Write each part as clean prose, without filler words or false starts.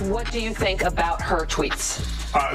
What do you think about her tweets?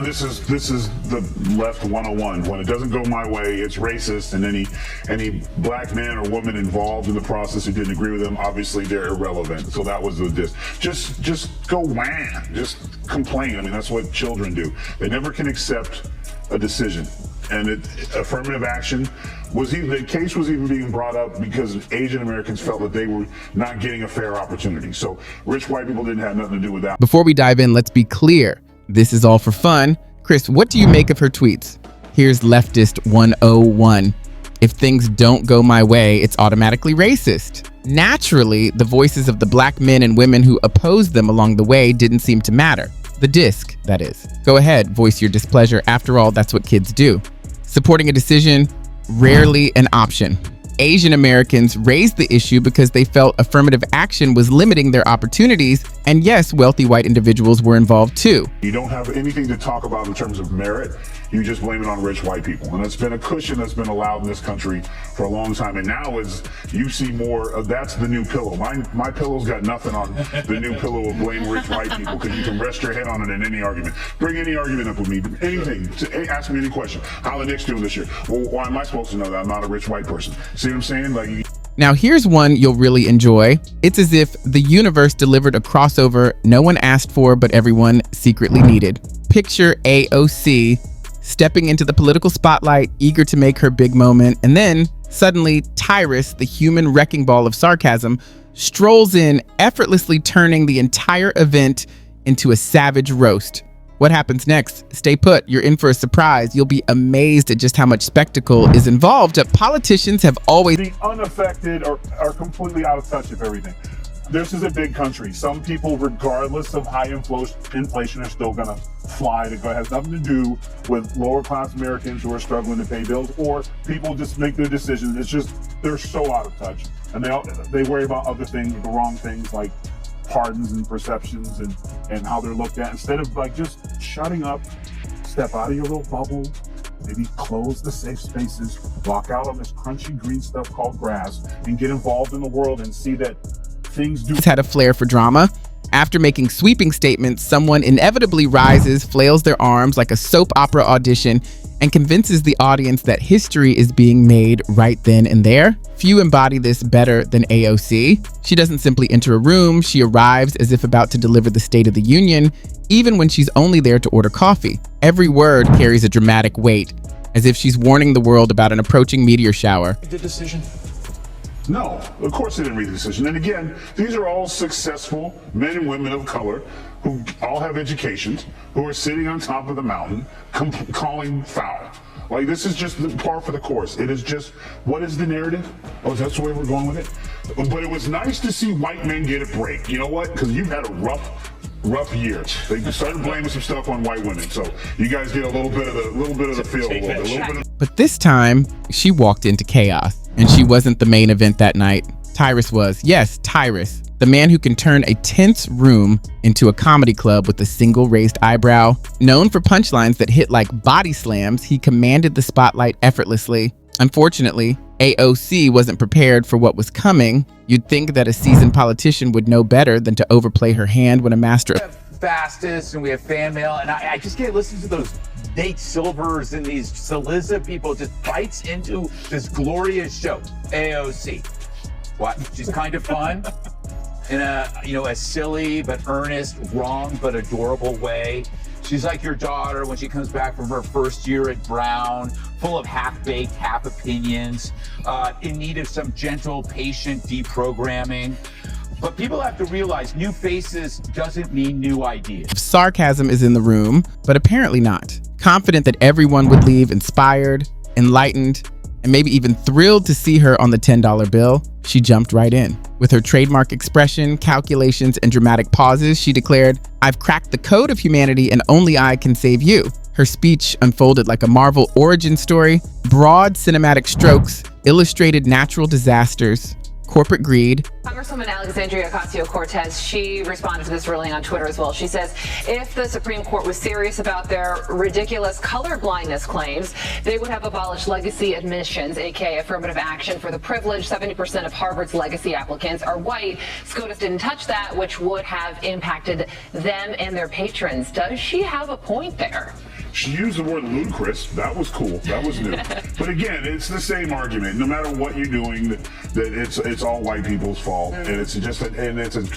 This is the left 101. When it doesn't go my way, it's racist, and any black man or woman involved in the process who didn't agree with them, obviously they're irrelevant. So that was the diss. Just go wham, just complain. I mean, that's what children do. They never can accept a decision. And affirmative action the case was even being brought up because Asian Americans felt that they were not getting a fair opportunity. So rich white people didn't have nothing to do with that. Before we dive in, let's be clear. This is all for fun. Chris, what do you make of her tweets? Here's Leftist 101. If things don't go my way, it's automatically racist. Naturally, the voices of the black men and women who opposed them along the way didn't seem to matter. The disc, that is. Go ahead, voice your displeasure. After all, that's what kids do. Supporting a decision, rarely an option. Asian Americans raised the issue because they felt affirmative action was limiting their opportunities, and yes, wealthy white individuals were involved too. You don't have anything to talk about in terms of merit. You just blame it on rich white people. And it's been a cushion that's been allowed in this country for a long time. And now as you see more of that's the new pillow. My pillow's got nothing on the new pillow of blame rich white people, because you can rest your head on it in any argument. Bring any argument up with me, anything. Ask me any question. How the Knicks doing this year? Well, why am I supposed to know that? I'm not a rich white person. See what I'm saying? Like. Now here's one you'll really enjoy. It's as if the universe delivered a crossover no one asked for, but everyone secretly needed. Picture AOC stepping into the political spotlight, eager to make her big moment, and then suddenly Tyrus, the human wrecking ball of sarcasm, strolls in, effortlessly turning the entire event into a savage roast. What happens next? Stay put. You're in for a surprise. You'll be amazed at just how much spectacle is involved. Politicians have always the unaffected are completely out of touch with everything. This is a big country. Some people, regardless of high inflation, are still gonna fly to go. It has nothing to do with lower class Americans who are struggling to pay bills, or people just make their decisions. It's just, they're so out of touch. And they worry about other things, the wrong things, like pardons and perceptions and how they're looked at, instead of like just shutting up, step out of your little bubble, maybe close the safe spaces, walk out on this crunchy green stuff called grass, and get involved in the world and see that things do. Had a flair for drama. After making sweeping statements, someone inevitably rises, flails their arms like a soap opera audition, and convinces the audience that history is being made right then and there. Few embody this better than AOC. She doesn't simply enter a room, she arrives as if about to deliver the State of the Union, even when she's only there to order coffee. Every word carries a dramatic weight, as if she's warning the world about an approaching meteor shower. The decision? No, of course they didn't read the decision. And again, these are all successful men and women of color who all have educations, who are sitting on top of the mountain calling foul. Like, this is just the par for the course. It is just, what is the narrative? Oh, that's the way we're going with it? But it was nice to see white men get a break. You know what? Because you've had a rough year. They started blaming some stuff on white women. So you guys get a little bit of the feel. But this time, she walked into chaos. And she wasn't the main event that night. Tyrus was. Yes, Tyrus. The man who can turn a tense room into a comedy club with a single raised eyebrow. Known for punchlines that hit like body slams, he commanded the spotlight effortlessly. Unfortunately, AOC wasn't prepared for what was coming. You'd think that a seasoned politician would know better than to overplay her hand when a master of Fastest, and we have fan mail, and I just can't listen to those Nate Silvers and these Saliza people just bites into this glorious show. AOC. What? She's kind of fun in a silly but earnest, wrong but adorable way. She's like your daughter when she comes back from her first year at Brown, full of half-baked, half opinions, in need of some gentle, patient deprogramming. But people have to realize new faces doesn't mean new ideas. Sarcasm is in the room, but apparently not. Confident that everyone would leave inspired, enlightened, and maybe even thrilled to see her on the $10 bill, she jumped right in. With her trademark expression, calculations, and dramatic pauses, she declared, "I've cracked the code of humanity and only I can save you." Her speech unfolded like a Marvel origin story, broad cinematic strokes, illustrated natural disasters, corporate greed. Congresswoman Alexandria Ocasio-Cortez, she responded to this ruling on Twitter as well. She says if the Supreme Court was serious about their ridiculous color blindness claims, they would have abolished legacy admissions, aka affirmative action for the privileged. 70% of Harvard's legacy applicants are white. SCOTUS didn't touch that, which would have impacted them and their patrons. Does she have a point there? She used the word ludicrous. That was cool. That was new. But again, it's the same argument. No matter what you're doing, that it's all white people's fault, and it's just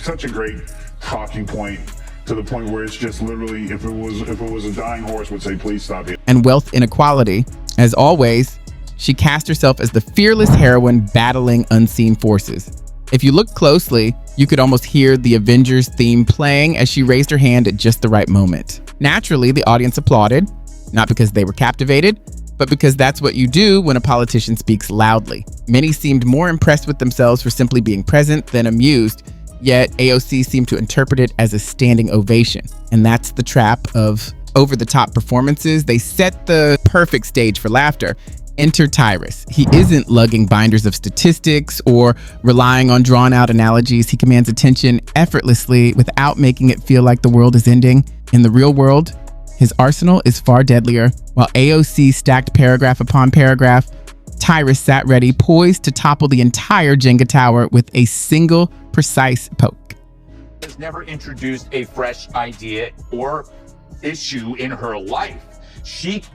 such a great talking point, to the point where it's just literally, if it was a dying horse, would say, please stop it. And wealth inequality. As always, she cast herself as the fearless heroine battling unseen forces. If you look closely, you could almost hear the Avengers theme playing as she raised her hand at just the right moment. Naturally, the audience applauded, not because they were captivated, but because that's what you do when a politician speaks loudly. Many seemed more impressed with themselves for simply being present than amused, yet AOC seemed to interpret it as a standing ovation. And that's the trap of over-the-top performances. They set the perfect stage for laughter. Enter Tyrus. He isn't lugging binders of statistics or relying on drawn-out analogies. He commands attention effortlessly without making it feel like the world is ending. In the real world, his arsenal is far deadlier. While AOC stacked paragraph upon paragraph, Tyrus sat ready, poised to topple the entire Jenga tower with a single precise poke. Has never introduced a fresh idea or issue in her life.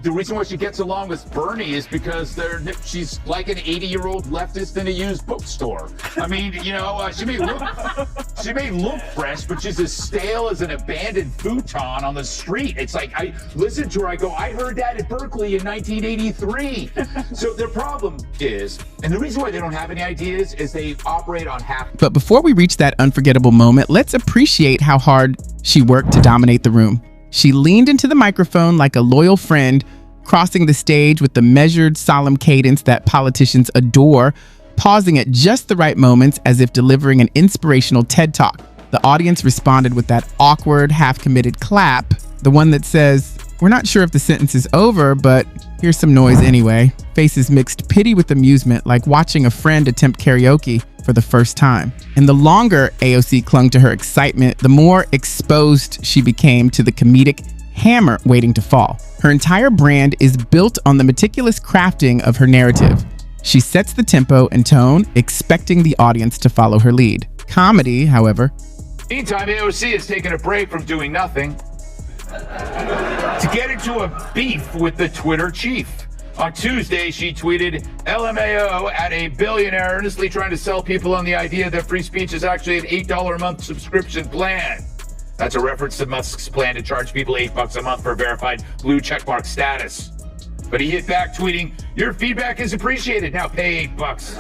The reason why she gets along with Bernie is because she's like an 80-year-old leftist in a used bookstore. I mean, you know, she may look fresh, but she's as stale as an abandoned futon on the street. It's like, I listen to her, I go, I heard that at Berkeley in 1983. So their problem is, and the reason why they don't have any ideas is they operate on half. But before we reach that unforgettable moment, let's appreciate how hard she worked to dominate the room. She leaned into the microphone like a loyal friend, crossing the stage with the measured, solemn cadence that politicians adore, pausing at just the right moments as if delivering an inspirational TED Talk. The audience responded with that awkward, half-committed clap, the one that says, "We're not sure if the sentence is over, but here's some noise anyway." Faces mixed pity with amusement, like watching a friend attempt karaoke for the first time. And the longer AOC clung to her excitement, the more exposed she became to the comedic hammer waiting to fall. Her entire brand is built on the meticulous crafting of her narrative. She sets the tempo and tone, expecting the audience to follow her lead. Comedy, however. Meantime, AOC has taken a break from doing nothing to get into a beef with the Twitter chief. On Tuesday, she tweeted, LMAO at a billionaire earnestly trying to sell people on the idea that free speech is actually an $8 a month subscription plan. That's a reference to Musk's plan to charge people $8 a month for verified blue checkmark status. But he hit back tweeting, your feedback is appreciated, now pay $8.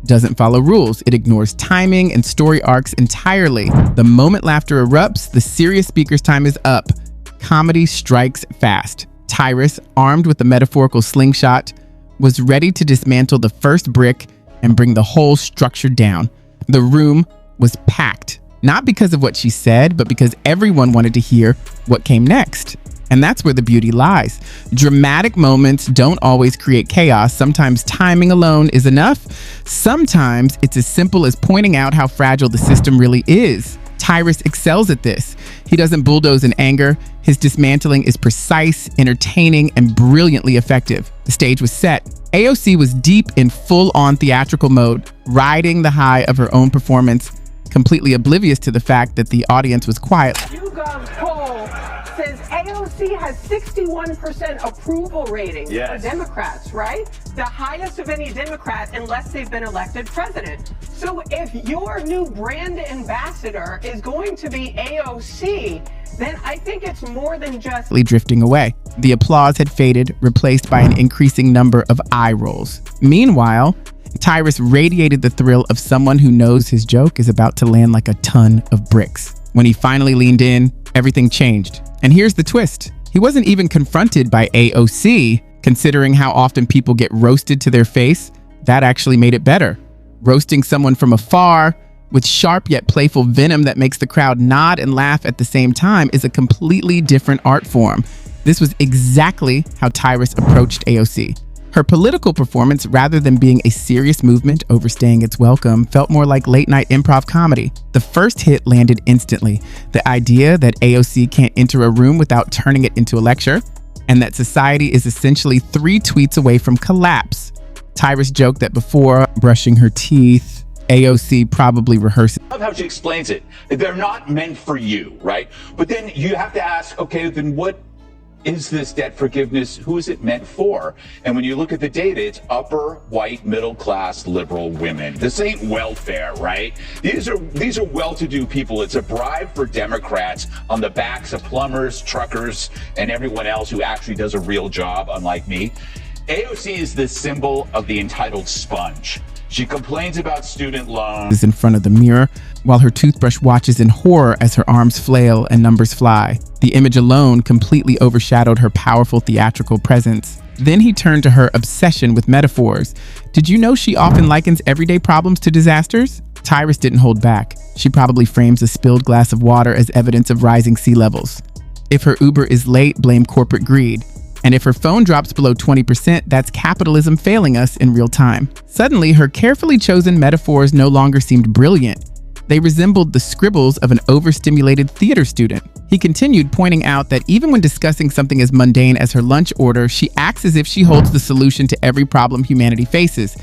Doesn't follow rules. It ignores timing and story arcs entirely. The moment laughter erupts, the serious speaker's time is up. Comedy strikes fast. Tyrus, armed with a metaphorical slingshot, was ready to dismantle the first brick and bring the whole structure down. The room was packed, not because of what she said, but because everyone wanted to hear what came next. And that's where the beauty lies. Dramatic moments don't always create chaos. Sometimes timing alone is enough. Sometimes it's as simple as pointing out how fragile the system really is. Tyrus excels at this. He doesn't bulldoze in anger. His dismantling is precise, entertaining, and brilliantly effective. The stage was set. AOC was deep in full-on theatrical mode, riding the high of her own performance, completely oblivious to the fact that the audience was quiet. YouGov poll says AOC has 61% approval rating for Democrats, right? The highest of any Democrat unless they've been elected president. So if your new brand ambassador is going to be AOC, then I think it's more than just drifting away. The applause had faded, replaced by an increasing number of eye rolls. Meanwhile, Tyrus radiated the thrill of someone who knows his joke is about to land like a ton of bricks. When he finally leaned in, everything changed. And here's the twist. He wasn't even confronted by AOC. Considering how often people get roasted to their face, that actually made it better. Roasting someone from afar with sharp yet playful venom that makes the crowd nod and laugh at the same time is a completely different art form. This was exactly how Tyrus approached AOC. Her political performance, rather than being a serious movement overstaying its welcome, felt more like late-night improv comedy. The first hit landed instantly. The idea that AOC can't enter a room without turning it into a lecture, and that society is essentially 3 tweets away from collapse. Tyrus joked that before brushing her teeth, AOC probably rehearsed. I love how she explains it. They're not meant for you, right? But then you have to ask, okay, then what is this debt forgiveness? Who is it meant for? And when you look at the data, it's upper, white, middle-class, liberal women. This ain't welfare, right? These are well-to-do people. It's a bribe for Democrats on the backs of plumbers, truckers, and everyone else who actually does a real job, unlike me. AOC is the symbol of the entitled sponge. She complains about student loans in front of the mirror, while her toothbrush watches in horror as her arms flail and numbers fly. The image alone completely overshadowed her powerful theatrical presence. Then he turned to her obsession with metaphors. Did you know she often likens everyday problems to disasters? Tyrus didn't hold back. She probably frames a spilled glass of water as evidence of rising sea levels. If her Uber is late, blame corporate greed. And if her phone drops below 20%, that's capitalism failing us in real time. Suddenly, her carefully chosen metaphors no longer seemed brilliant. They resembled the scribbles of an overstimulated theater student. He continued, pointing out that even when discussing something as mundane as her lunch order, she acts as if she holds the solution to every problem humanity faces.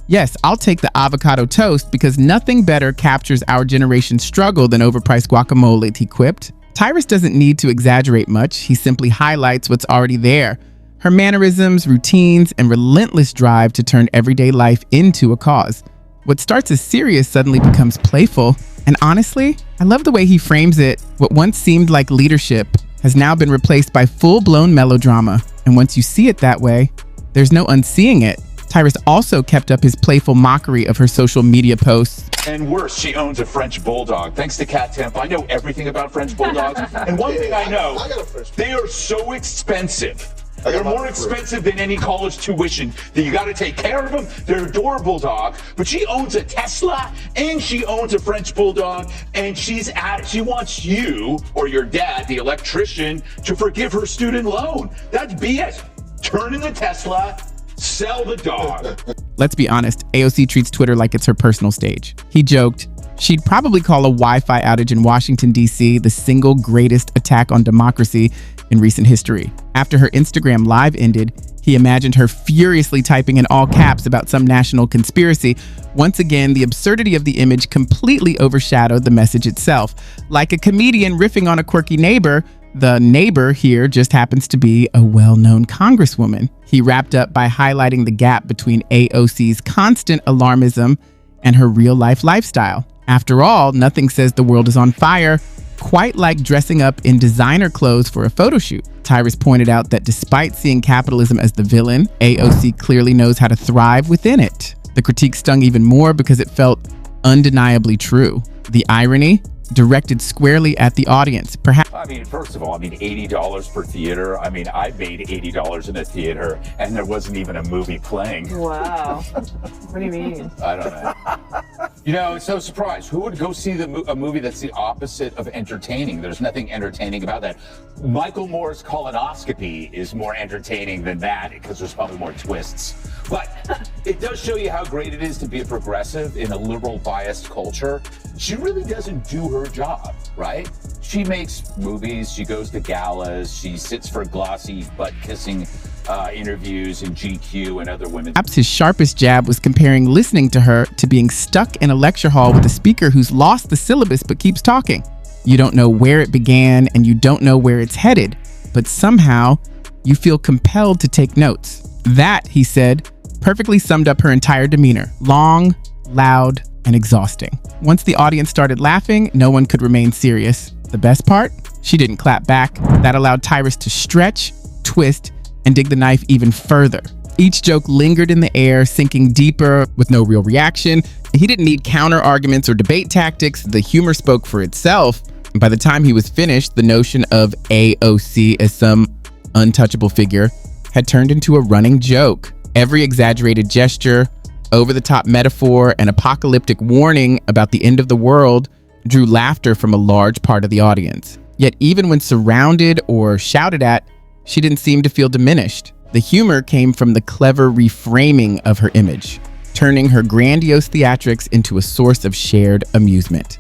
Yes, I'll take the avocado toast because nothing better captures our generation's struggle than overpriced guacamole, he quipped. Tyrus doesn't need to exaggerate much. He simply highlights what's already there. Her mannerisms, routines, and relentless drive to turn everyday life into a cause. What starts as serious suddenly becomes playful. And honestly, I love the way he frames it. What once seemed like leadership has now been replaced by full-blown melodrama. And once you see it that way, there's no unseeing it. Tyrus also kept up his playful mockery of her social media posts. And worse, she owns a French bulldog. Thanks to Cat Temp, I know everything about French bulldogs. And one thing I know, they are so expensive. They're more expensive than any college tuition. That you got to take care of them. They're an adorable dog. But she owns a Tesla and she owns a French bulldog. And she wants you or your dad, the electrician, to forgive her student loan. That's BS. Turn in the Tesla. Sell the dog. Let's be honest, AOC treats Twitter like it's her personal stage. He joked, she'd probably call a Wi-Fi outage in Washington, D.C. the single greatest attack on democracy in recent history. After her Instagram live ended, he imagined her furiously typing in all caps about some national conspiracy. Once again, the absurdity of the image completely overshadowed the message itself. Like a comedian riffing on a quirky neighbor, the neighbor here just happens to be a well-known congresswoman. He wrapped up by highlighting the gap between AOC's constant alarmism and her real-life lifestyle. After all, nothing says the world is on fire quite like dressing up in designer clothes for a photo shoot. Tyrus pointed out that despite seeing capitalism as the villain, AOC clearly knows how to thrive within it. The critique stung even more because it felt undeniably true. The irony, directed squarely at the audience. Perhaps. I mean, first of all, $80 per theater. I mean, I made $80 in a theater and there wasn't even a movie playing. Wow. What do you mean? I don't know. You know, it's no surprise. Who would go see a movie that's the opposite of entertaining? There's nothing entertaining about that. Michael Moore's colonoscopy is more entertaining than that because there's probably more twists. But it does show you how great it is to be a progressive in a liberal biased culture. She really doesn't do her job, right? She makes movies, she goes to galas, she sits for glossy butt-kissing interviews in GQ and other women. Perhaps his sharpest jab was comparing listening to her to being stuck in a lecture hall with a speaker who's lost the syllabus but keeps talking. You don't know where it began and you don't know where it's headed, but somehow you feel compelled to take notes. That, he said, perfectly summed up her entire demeanor. Long, loud, and exhausting. Once the audience started laughing, no one could remain serious. The best part? She didn't clap back. That allowed Tyrus to stretch, twist, and dig the knife even further. Each joke lingered in the air, sinking deeper with no real reaction. He didn't need counter arguments or debate tactics. The humor spoke for itself. And by the time he was finished, the notion of AOC as some untouchable figure had turned into a running joke. Every exaggerated gesture, over-the-top metaphor, and apocalyptic warning about the end of the world drew laughter from a large part of the audience. Yet even when surrounded or shouted at, she didn't seem to feel diminished. The humor came from the clever reframing of her image, turning her grandiose theatrics into a source of shared amusement.